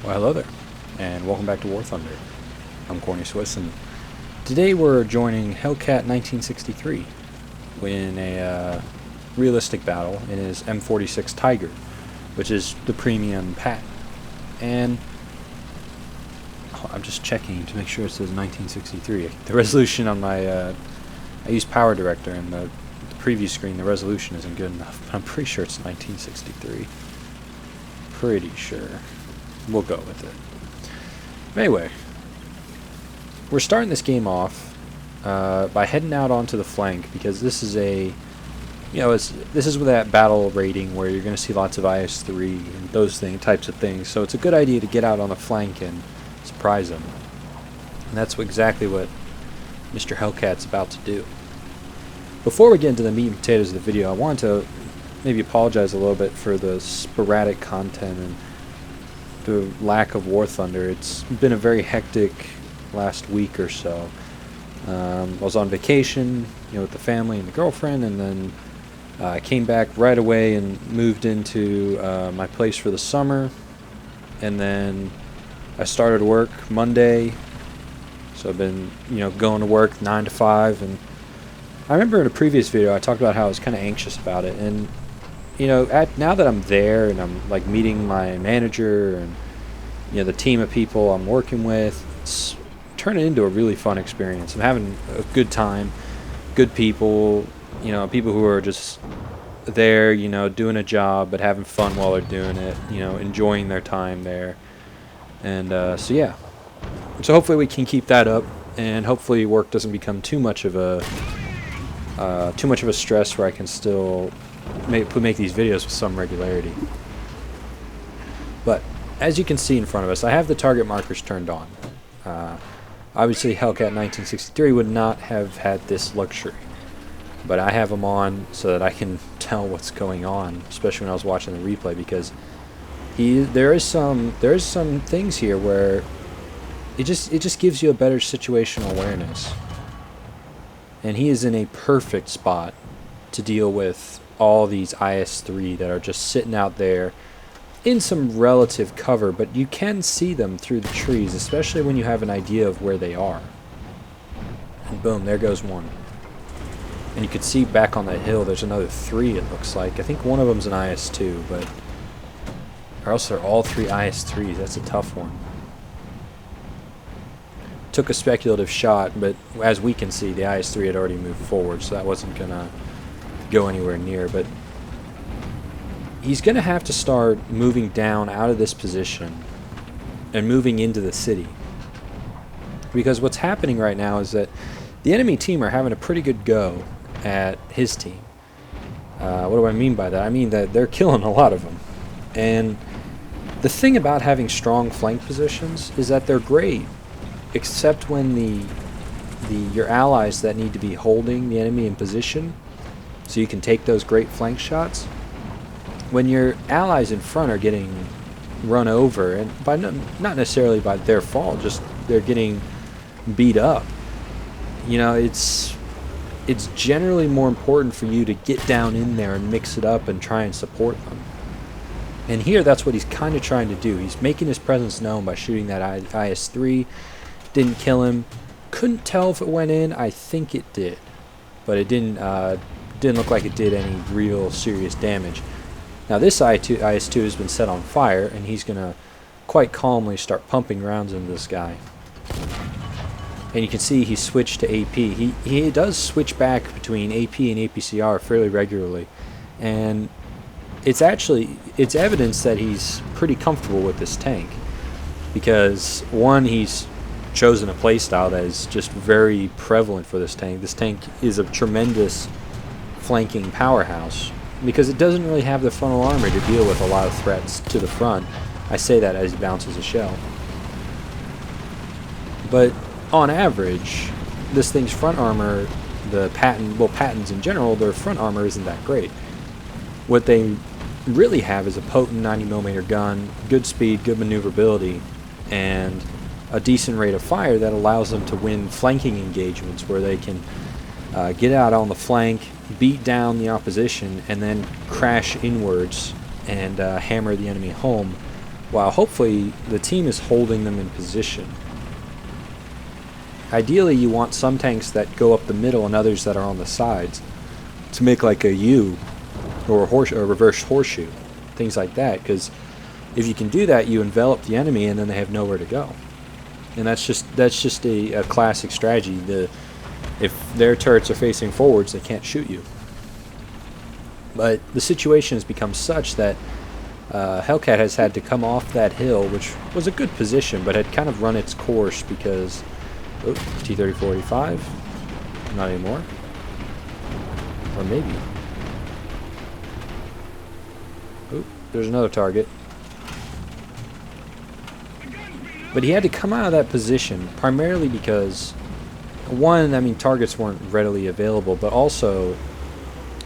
Well, hello there, and welcome back to War Thunder. I'm Corny Swiss, and today we're joining Hellcat 1963 in a realistic battle in his M46 Tiger, which is the premium patent. And I'm just checking to make sure it says 1963. The resolution on my I use Power Director, and the preview screen, the resolution isn't good enough, but I'm pretty sure it's 1963. Pretty sure. We'll go with it. Anyway, we're starting this game off by heading out onto the flank, because this is this is with that battle rating where you're going to see lots of IS-3 and those types of things. So it's a good idea to get out on the flank and surprise them. And that's exactly what Mr. Hellcat's about to do. Before we get into the meat and potatoes of the video, I want to maybe apologize a little bit for the sporadic content and the lack of War Thunder. It's been a very hectic last week or so. I was on vacation, with the family and the girlfriend, and then I came back right away and moved into my place for the summer, and then I started work Monday. So I've been, going to work 9 to 5, and I remember in a previous video I talked about how I was kind of anxious about it, and now that I'm there and I'm like meeting my manager and the team of people I'm working with, it's turning into a really fun experience. I'm having a good time, good people, people who are just there, doing a job but having fun while they're doing it, enjoying their time there. And so yeah, so hopefully we can keep that up, and hopefully work doesn't become too much of a stress, where I can still make these videos with some regularity. But as you can see in front of us, I have the target markers turned on. Obviously Hellcat 1963 would not have had this luxury, but I have them on so that I can tell what's going on, especially when I was watching the replay, because there is some things here where it just gives you a better situational awareness, and he is in a perfect spot to deal with all these IS-3 that are just sitting out there in some relative cover, but you can see them through the trees, especially when you have an idea of where they are. And boom, there goes one. And you can see back on that hill there's another 3, it looks like. I think one of them's an IS-2, but or else they're all 3 IS-3s. That's a tough one. Took a speculative shot, but as we can see, the IS-3 had already moved forward, so that wasn't gonna go anywhere near. But he's gonna have to start moving down out of this position and moving into the city, because what's happening right now is that the enemy team are having a pretty good go at his team. What do I mean by that? I mean that they're killing a lot of them, and the thing about having strong flank positions is that they're great, except when your allies that need to be holding the enemy in position so you can take those great flank shots, when your allies in front are getting run over, and by not necessarily by their fault, just they're getting beat up, it's generally more important for you to get down in there and mix it up and try and support them. And here that's what he's kind of trying to do. He's making his presence known by shooting that IS-3. Didn't kill him. Couldn't tell if it went in. I think it did, but it didn't look like it did any real serious damage. Now this IS-2 has been set on fire, and he's going to quite calmly start pumping rounds into this guy. And you can see he switched to AP. He does switch back between AP and APCR fairly regularly, and it's evidence that he's pretty comfortable with this tank, because one, he's chosen a playstyle that is just very prevalent for this tank. This tank is a tremendous flanking powerhouse, because it doesn't really have the frontal armor to deal with a lot of threats to the front. I say that as he bounces a shell. But on average, this thing's front armor, patents in general, their front armor isn't that great. What they really have is a potent 90mm gun, good speed, good maneuverability, and a decent rate of fire that allows them to win flanking engagements, where they can get out on the flank, beat down the opposition, and then crash inwards and hammer the enemy home while hopefully the team is holding them in position. Ideally, you want some tanks that go up the middle and others that are on the sides to make like a U or a reverse horseshoe, things like that, because if you can do that, you envelop the enemy and then they have nowhere to go. And that's just a classic strategy. If their turrets are facing forwards, they can't shoot you. But the situation has become such that Hellcat has had to come off that hill, which was a good position, but had kind of run its course because... Oh, T-34-85. Not anymore. Or maybe. Oh, there's another target. But he had to come out of that position primarily because, one, I mean, targets weren't readily available, but also,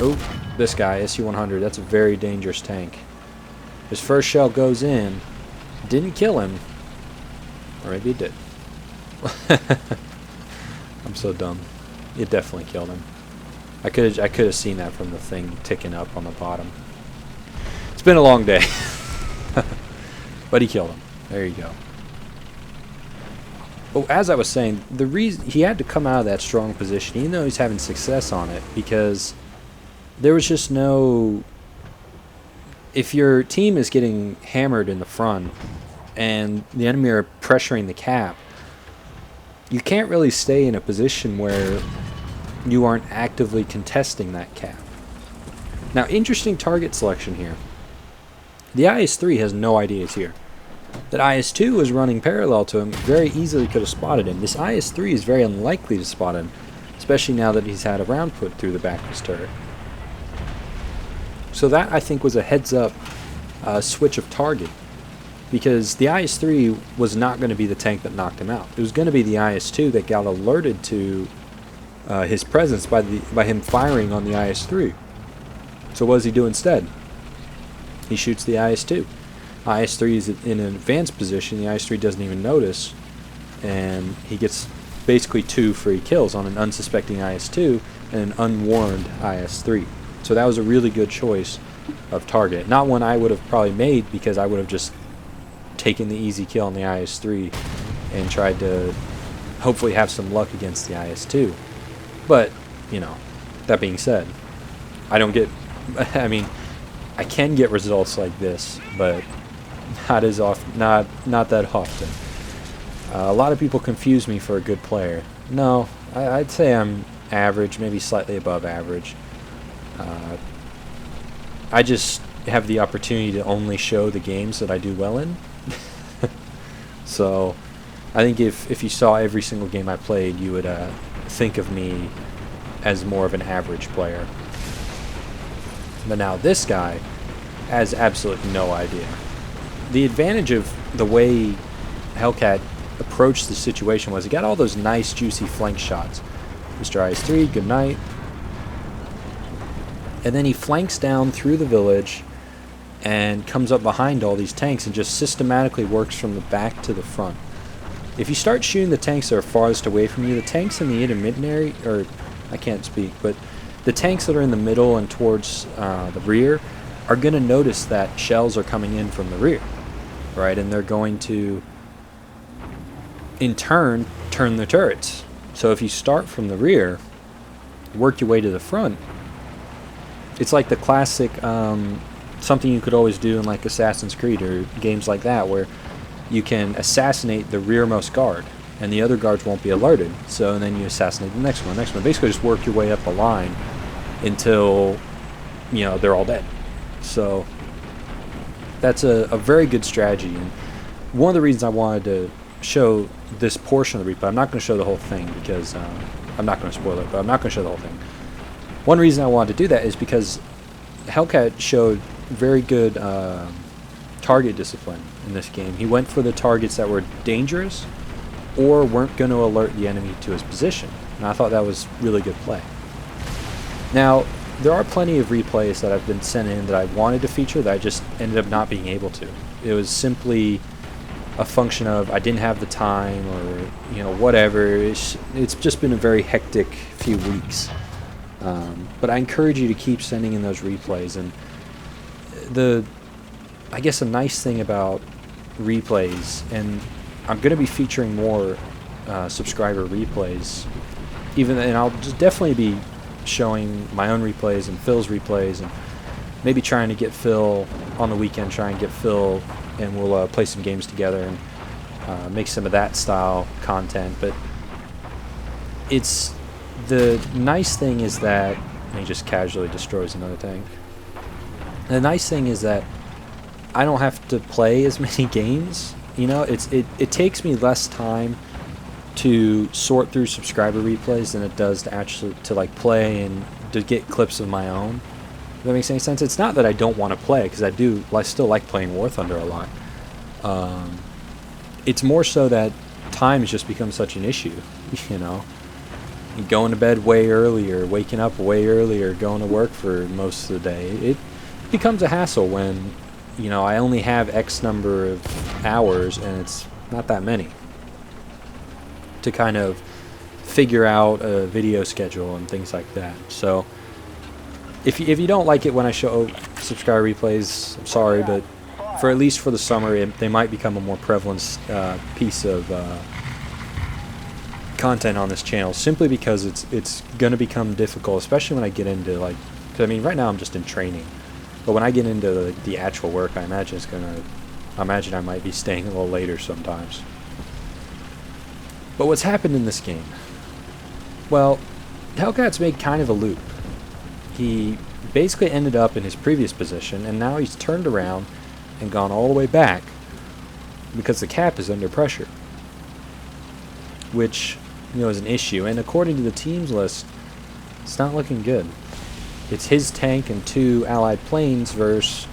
oh, this guy, SU-100, that's a very dangerous tank. His first shell goes in, didn't kill him, or maybe it did. I'm so dumb. It definitely killed him. I could have seen that from the thing ticking up on the bottom. It's been a long day. But he killed him. There you go. Oh, as I was saying, the reason he had to come out of that strong position, even though he's having success on it, because there was just no... If your team is getting hammered in the front and the enemy are pressuring the cap, you can't really stay in a position where you aren't actively contesting that cap. Now, interesting target selection here. The IS-3 has no idea he's here. That IS-2 was running parallel to him, very easily could have spotted him. This IS-3 is very unlikely to spot him, especially now that he's had a round put through the back of his turret. So that, I think, was a heads-up switch of target. Because the IS-3 was not going to be the tank that knocked him out. It was going to be the IS-2 that got alerted to his presence by him firing on the IS-3. So what does he do instead? He shoots the IS-2. IS-3 is in an advanced position. The IS-3 doesn't even notice, and he gets basically 2 free kills on an unsuspecting IS-2 and an unwarned IS-3. So that was a really good choice of target. Not one I would have probably made, because I would have just taken the easy kill on the IS-3 and tried to hopefully have some luck against the IS-2. But, you know, that being said, I don't get... I mean, I can get results like this, but not as often, not that often. A lot of people confuse me for a good player. No, I'd say I'm average, maybe slightly above average. I just have the opportunity to only show the games that I do well in. So I think if you saw every single game I played, you would think of me as more of an average player. But now this guy has absolutely no idea. The advantage of the way Hellcat approached the situation was he got all those nice juicy flank shots. Mr. IS-3, good night. And then he flanks down through the village and comes up behind all these tanks and just systematically works from the back to the front. If you start shooting the tanks that are farthest away from you, the tanks in the intermediate area, or I can't speak, but the tanks that are in the middle and towards the rear are going to notice that shells are coming in from the rear, right? And they're going to, in turn, turn their turrets. So if you start from the rear, work your way to the front, it's like the classic something you could always do in like Assassin's Creed or games like that, where you can assassinate the rearmost guard and the other guards won't be alerted. So then you assassinate the next one. Basically just work your way up a line until, you know, they're all dead. So that's a very good strategy. And one of the reasons I wanted to show this portion of the replay, I'm not going to show the whole thing because I'm not going to spoil it, but I'm not going to show the whole thing. One reason I wanted to do that is because Hellcat showed very good target discipline in this game. He went for the targets that were dangerous or weren't going to alert the enemy to his position. And I thought that was really good play. Now, there are plenty of replays that I've been sent in that I wanted to feature that I just ended up not being able to. It was simply a function of I didn't have the time, or, you know, whatever. It's just been a very hectic few weeks. But I encourage you to keep sending in those replays. And I guess a nice thing about replays, and I'm going to be featuring more subscriber replays. And I'll just definitely be showing my own replays and Phil's replays, and maybe trying to get Phil on the weekend, try and get Phil, and we'll play some games together and make some of that style content. But it's the nice thing is that he just casually destroys another tank. The nice thing is that I don't have to play as many games. You know, it takes me less time to sort through subscriber replays than it does to actually like play and to get clips of my own. If that makes any sense. It's not that I don't want to play, because I still like playing War Thunder a lot. It's more so that time has just become such an issue. You know, going to bed way earlier, waking up way earlier, going to work for most of the day. It becomes a hassle when, you know, I only have X number of hours, and it's not that many, to kind of figure out a video schedule and things like that. So if you don't like it when I show subscriber replays, I'm sorry, but for at least for the summer, they might become a more prevalent piece of content on this channel, simply because it's going to become difficult, especially when I get into, like, 'cause I mean, right now I'm just in training, but when I get into the actual work, I imagine I might be staying a little later sometimes. But what's happened in this game? Well, Hellcat's made kind of a loop. He basically ended up in his previous position, and now he's turned around and gone all the way back because the cap is under pressure, which, you know, is an issue. And according to the teams list, it's not looking good. It's his tank and 2 allied planes versus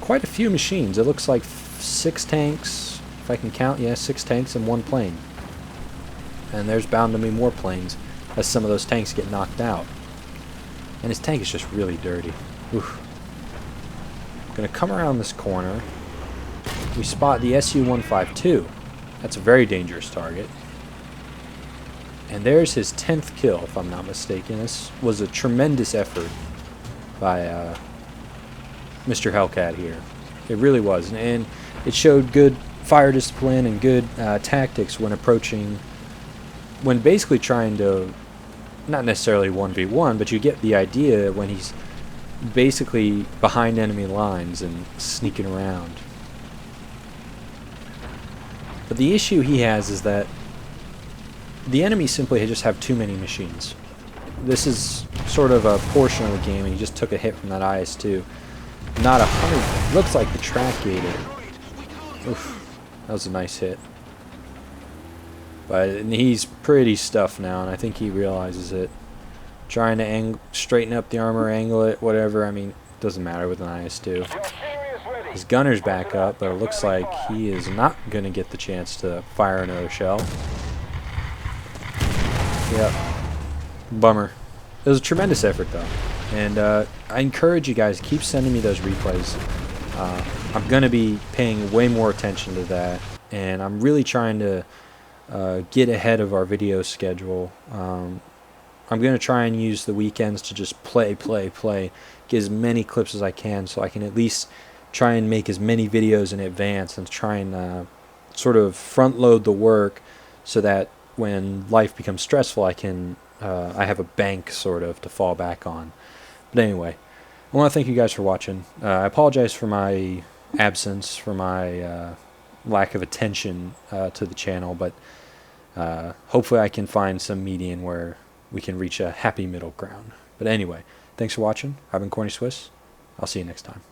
quite a few machines. It looks like 6 tanks, if I can count. Yeah, 6 tanks and 1 plane. And there's bound to be more planes as some of those tanks get knocked out. And his tank is just really dirty. Oof. Gonna come around this corner. We spot the SU-152. That's a very dangerous target. And there's his 10th kill, if I'm not mistaken. This was a tremendous effort by Mr. Hellcat here. It really was. And it showed good fire discipline and good tactics when approaching, when basically trying to, not necessarily 1v1, but you get the idea when he's basically behind enemy lines and sneaking around. But the issue he has is that the enemy simply just have too many machines. This is sort of a portion of the game, and he just took a hit from that IS-2. Not 100. Looks like the track gator. Oof, that was a nice hit. But he's pretty stuffed now, and I think he realizes it. Trying to straighten up the armor, angle it, whatever. I mean, it doesn't matter with an IS-2. His gunner's back up, but it looks like he is not going to get the chance to fire another shell. Yep. Bummer. It was a tremendous effort, though. And I encourage you guys, keep sending me those replays. I'm going to be paying way more attention to that. And I'm really trying to get ahead of our video schedule. I'm going to try and use the weekends to just play, get as many clips as I can, so I can at least try and make as many videos in advance and try and sort of front load the work so that when life becomes stressful, I have a bank sort of to fall back on. But anyway, I want to thank you guys for watching. I apologize for my absence, for my lack of attention to the channel, but hopefully I can find some median where we can reach a happy middle ground. But anyway, thanks for watching. I've been Corny Swiss. I'll see you next time.